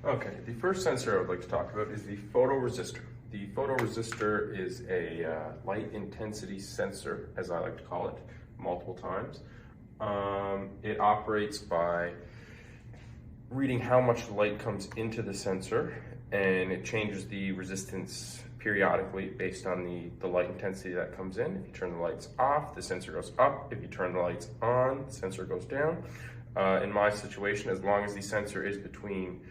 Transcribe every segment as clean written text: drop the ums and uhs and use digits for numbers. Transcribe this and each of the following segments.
Okay, the first sensor I would like to talk about is the photoresistor. The photoresistor is a light intensity sensor, as I like to call it, multiple times. It operates by reading how much light comes into the sensor, and it changes the resistance periodically based on the light intensity that comes in. If you turn the lights off, the sensor goes up. If you turn the lights on, the sensor goes down. In my situation, as long as the sensor is between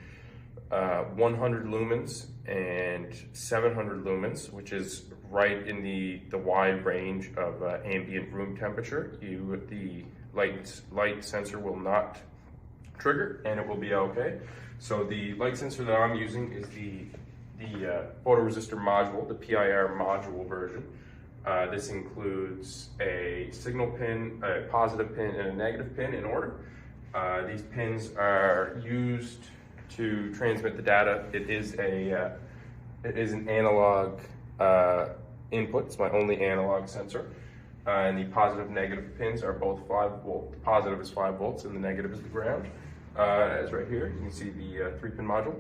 100 lumens and 700 lumens, which is right in the wide range of ambient room temperature, the light sensor will not trigger and it will be okay. So the light sensor that I'm using is the photoresistor module, the PIR module version. This includes a signal pin, a positive pin, and a negative pin in order. These pins are used to transmit the data. It is an analog input. It's my only analog sensor. And the positive negative pins are both 5 volt. The positive is 5 volts and the negative is the ground. As right here, you can see the 3-pin module.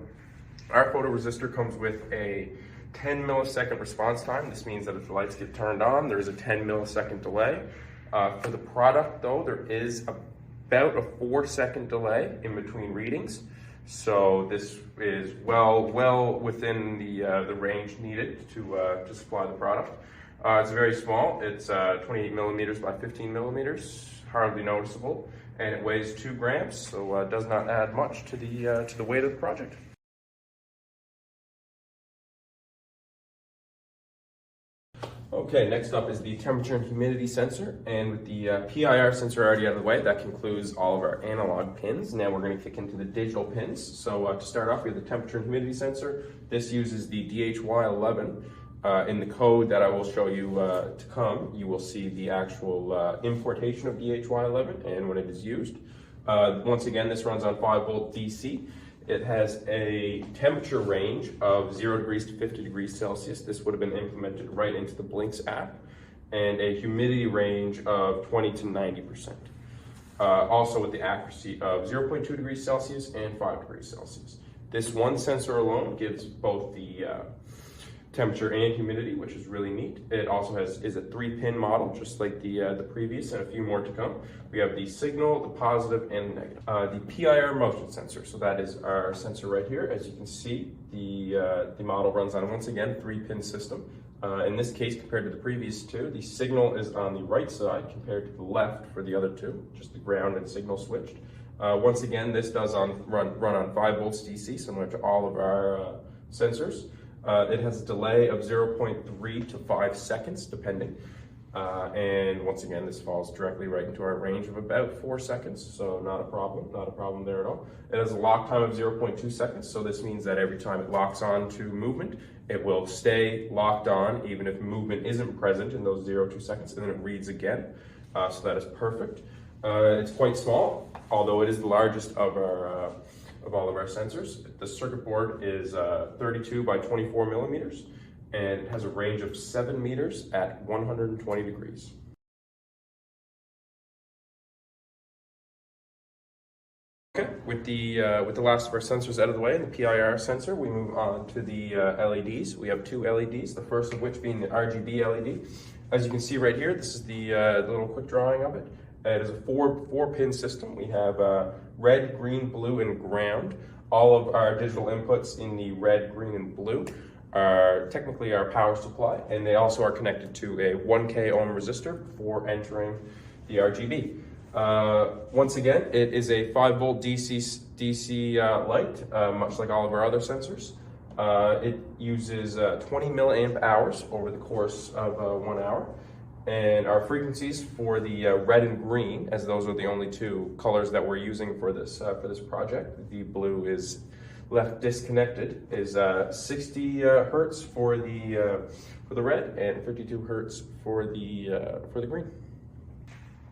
Our photoresistor comes with a 10 millisecond response time. This means that if the lights get turned on, there's a 10 millisecond delay. For the product though, there is about a 4-second delay in between readings. So this is well within the range needed to supply the product. It's very small. It's 28 millimeters by 15 millimeters, hardly noticeable, and it weighs 2 grams, so it does not add much to the weight of the project. Okay, next up is the temperature and humidity sensor, and with the PIR sensor already out of the way, that concludes all of our analog pins. Now we're going to kick into the digital pins. So to start off, we have the temperature and humidity sensor. This uses the DHY11. In the code that I will show you to come, you will see the actual importation of DHY11 and when it is used. Once again, this runs on 5 volt DC. It has a temperature range of 0 degrees to 50 degrees Celsius. This would have been implemented right into the Blinks app, and a humidity range of 20 to 90%. Also with the accuracy of 0.2 degrees Celsius and 5 degrees Celsius. This one sensor alone gives both the temperature and humidity, which is really neat. It also is a 3-pin model, just like the previous, and a few more to come. We have the signal, the positive, and the negative. The PIR motion sensor, so that is our sensor right here. As you can see, the model runs on, once again, 3-pin system. In this case, compared to the previous 2, the signal is on the right side compared to the left for the other 2, just the ground and signal switched. Once again, this does run on 5 volts DC, similar to all of our sensors. It has a delay of 0.3 to 5 seconds, depending. And once again, this falls directly right into our range of about 4 seconds, so not a problem there at all. It has a lock time of 0.2 seconds, so this means that every time it locks on to movement, it will stay locked on, even if movement isn't present in those 0.2 seconds, and then it reads again, so that is perfect. It's quite small, although it is the largest of all of our sensors. The circuit board is 32 by 24 millimeters, and it has a range of 7 meters at 120 degrees. Okay, with the last of our sensors out of the way, the PIR sensor, we move on to the LEDs. We have 2 LEDs, the first of which being the RGB LED. As you can see right here, this is the little quick drawing of it. It is a 4-pin system. We have red, green, blue, and ground. All of our digital inputs in the red, green, and blue are technically our power supply, and they also are connected to a 1K ohm resistor before entering the RGB. Once again, it is a 5 volt DC light, much like all of our other sensors. It uses 20 milliamp hours over the course of 1 hour. And our frequencies for the red and green, as those are the only 2 colors that we're using for this project. The blue is left disconnected, is 60 hertz for the red and 52 hertz for the green.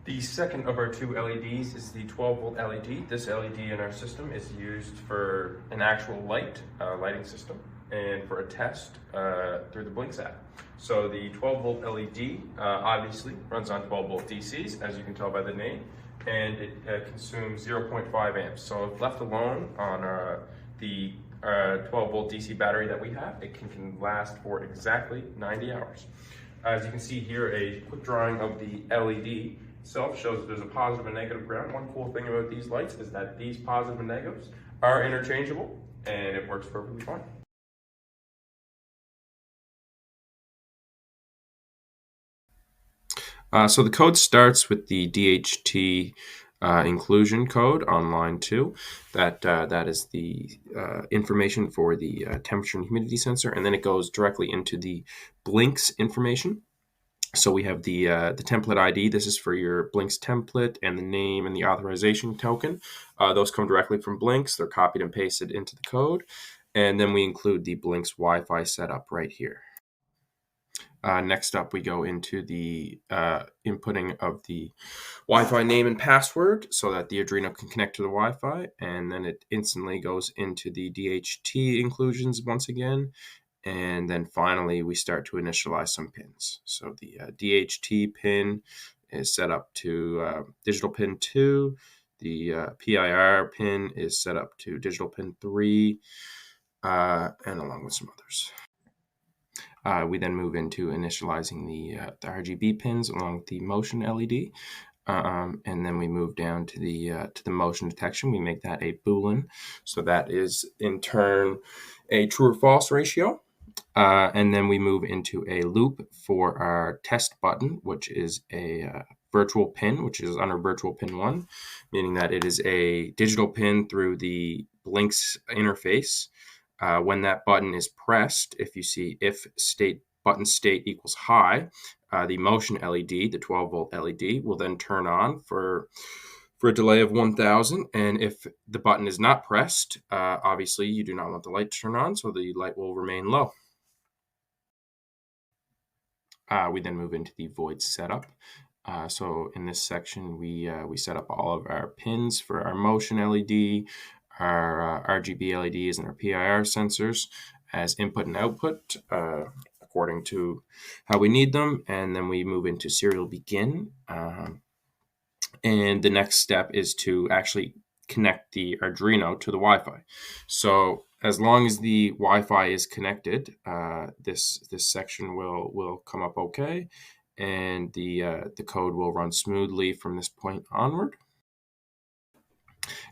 The second of our 2 LEDs is the 12 volt LED. This LED in our system is used for an actual lighting system, and for a test through the Blinks app. So the 12 volt LED obviously runs on 12 volt DCs, as you can tell by the name, and it consumes 0.5 amps. So if left alone on the 12-volt DC battery that we have. It can last for exactly 90 hours. As you can see here, a quick drawing of the LED itself shows that there's a positive and negative ground. One cool thing about these lights is that these positive and negatives are interchangeable, and it works perfectly fine. So the code starts with the DHT inclusion code on line 2. That is the information for the temperature and humidity sensor, and then it goes directly into the Blinks information. So we have the template ID. This is for your Blinks template, and the name and the authorization token. Those come directly from Blinks. They're copied and pasted into the code. And then we include the Blinks Wi-Fi setup right here. Next up, we go into the inputting of the Wi-Fi name and password so that the Arduino can connect to the Wi-Fi. And then it instantly goes into the DHT inclusions once again. And then finally, we start to initialize some pins. So the DHT pin is set up to digital pin 2. The PIR pin is set up to digital pin 3, and along with some others. We then move into initializing the RGB pins along with the motion LED. And then we move down to the motion detection. We make that a Boolean. So that is in turn a true or false ratio. And then we move into a loop for our test button, which is a virtual pin, which is under virtual pin 1, meaning that it is a digital pin through the Blinks interface. When that button is pressed, if you see if button state equals high, the motion LED, the 12-volt LED, will then turn on for a delay of 1,000. And if the button is not pressed, obviously you do not want the light to turn on, so the light will remain low. We then move into the void setup. So in this section, we set up all of our pins for our motion LED, our RGB LEDs, and our PIR sensors as input and output according to how we need them. And then we move into serial begin. And the next step is to actually connect the Arduino to the Wi-Fi. So as long as the Wi-Fi is connected, this section will come up okay, and the code will run smoothly from this point onward.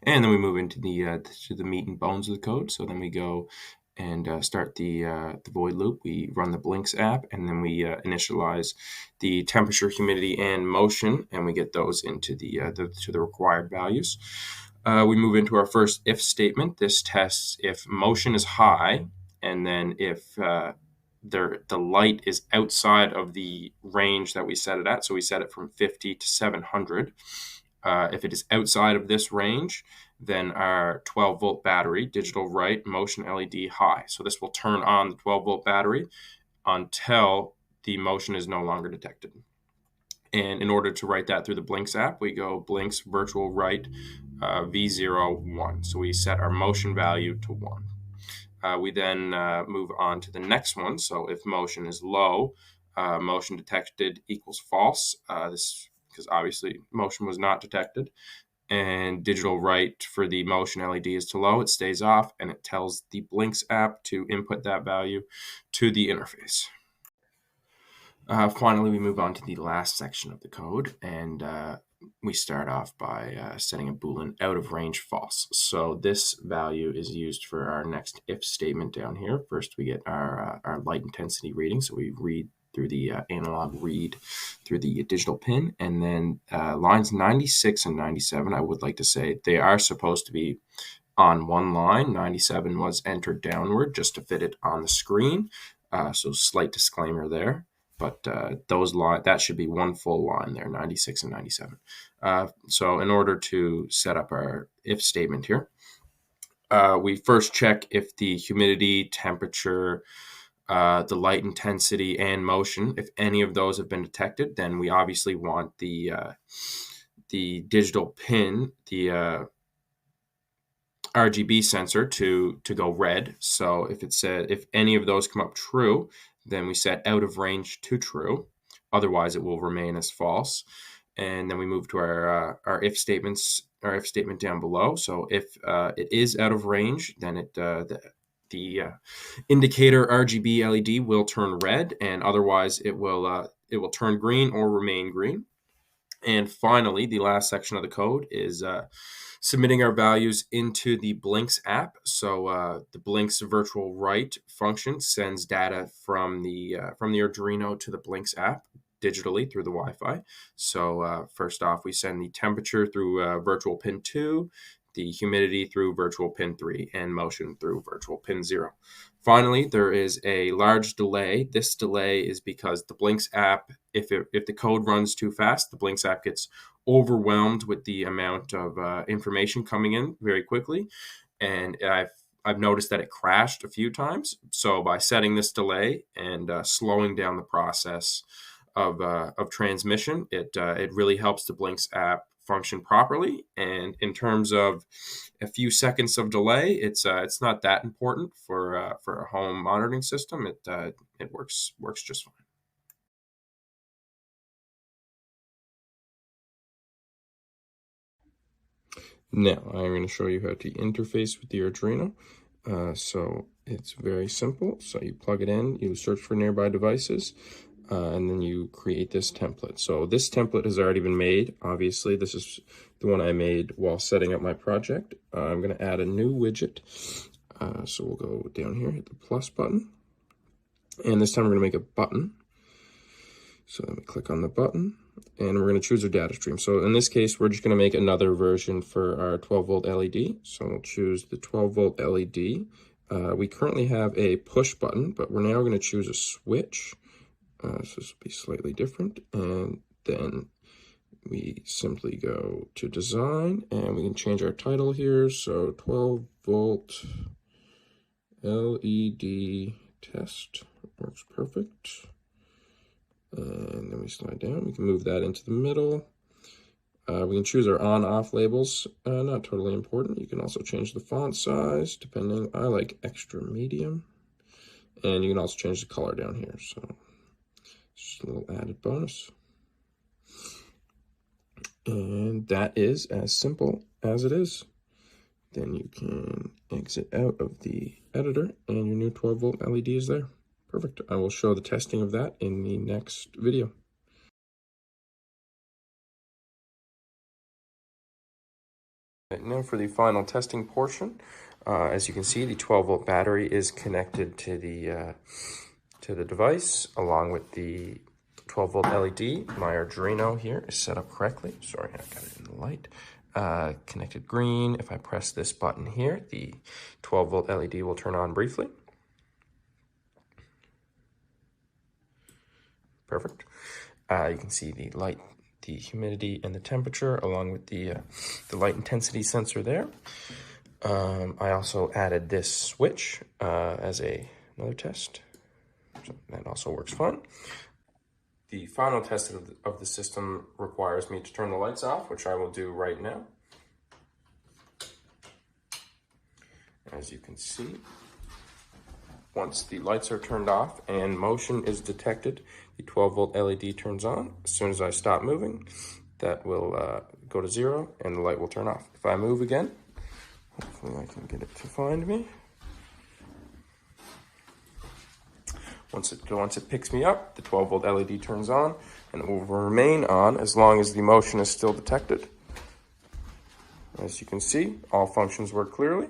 And then we move into the meat and bones of the code. So then we go and start the void loop. We run the Blinks app, and then we initialize the temperature, humidity, and motion, and we get those into to the required values. We move into our first if statement. This tests if motion is high, and then if the light is outside of the range that we set it at. So we set it from 50 to 700. If it is outside of this range, then our 12-volt battery, digital write, motion LED high. So this will turn on the 12-volt battery until the motion is no longer detected. And in order to write that through the Blinks app, we go Blinks virtual write V01. So we set our motion value to 1. We then move on to the next one. So if motion is low, motion detected equals false. This because obviously motion was not detected. And digital write for the motion LED is too low. It stays off, and it tells the Blinks app to input that value to the interface. Finally, we move on to the last section of the code, and we start off by setting a Boolean out of range false. So this value is used for our next if statement down here. First, we get our light intensity reading. So we read through the analog read through the digital pin, and then lines 96 and 97, I would like to say they are supposed to be on one line. 97 was entered downward just to fit it on the screen, so slight disclaimer there. But that should be one full line there, 96 and 97. So in order to set up our if statement here, we first check if the humidity, temperature, the light intensity, and motion, if any of those have been detected, then we obviously want the digital pin, the RGB sensor to go red. So if any of those come up true, then we set out of range to true. Otherwise, it will remain as false. And then we move to our if statements, our if statement down below. So if it is out of range, then the indicator RGB LED will turn red, and otherwise it will turn green or remain green. And finally, the last section of the code is submitting our values into the Blinks app. So the Blinks virtual write function sends data from the Arduino to the Blinks app digitally through the Wi-Fi. So first off, we send the temperature through virtual pin 2, the humidity through virtual pin 3, and motion through virtual pin 0. Finally, there is a large delay. This delay is because the Blinks app, if the code runs too fast, the Blinks app gets overwhelmed with the amount of information coming in very quickly. And I've noticed that it crashed a few times. So by setting this delay and slowing down the process of transmission, it really helps the Blinks app function properly. And in terms of a few seconds of delay, it's not that important for a home monitoring system. It works just fine. Now I'm going to show you how to interface with the Arduino. So it's very simple. So you plug it in, you search for nearby devices, and then you create this template. So this template has already been made. Obviously, this is the one I made while setting up my project. I'm going to add a new widget. So we'll go down here, hit the plus button. And this time we're going to make a button. So let me click on the button, and we're going to choose our data stream. So in this case, we're just going to make another version for our 12-volt LED. So we'll choose the 12-volt LED. We currently have a push button, but we're now going to choose a switch. So this will be slightly different. And then we simply go to design, and we can change our title here. So 12-volt LED test works perfect. And then we slide down. We can move that into the middle. We can choose our on-off labels. Not totally important. You can also change the font size, depending. I like extra medium. And you can also change the color down here. So just a little added bonus. And that is as simple as it is. Then you can exit out of the editor, and your new 12-volt LED is there. Perfect. I will show the testing of that in the next video. Right, now for the final testing portion. As you can see, the 12-volt battery is connected to the device along with the 12-volt LED. My Arduino here is set up correctly. Sorry, I got it in the light. Connected green. If I press this button here, the 12-volt LED will turn on briefly. Perfect. You can see the light, the humidity, and the temperature, along with the light intensity sensor there. I also added this switch as another test. So that also works fine. The final test of the system requires me to turn the lights off, which I will do right now. As you can see, once the lights are turned off and motion is detected, the 12-volt LED turns on. As soon as I stop moving, that will go to 0 and the light will turn off. If I move again, hopefully I can get it to find me. Once it picks me up, the 12-volt LED turns on, and it will remain on as long as the motion is still detected. As you can see, all functions work clearly.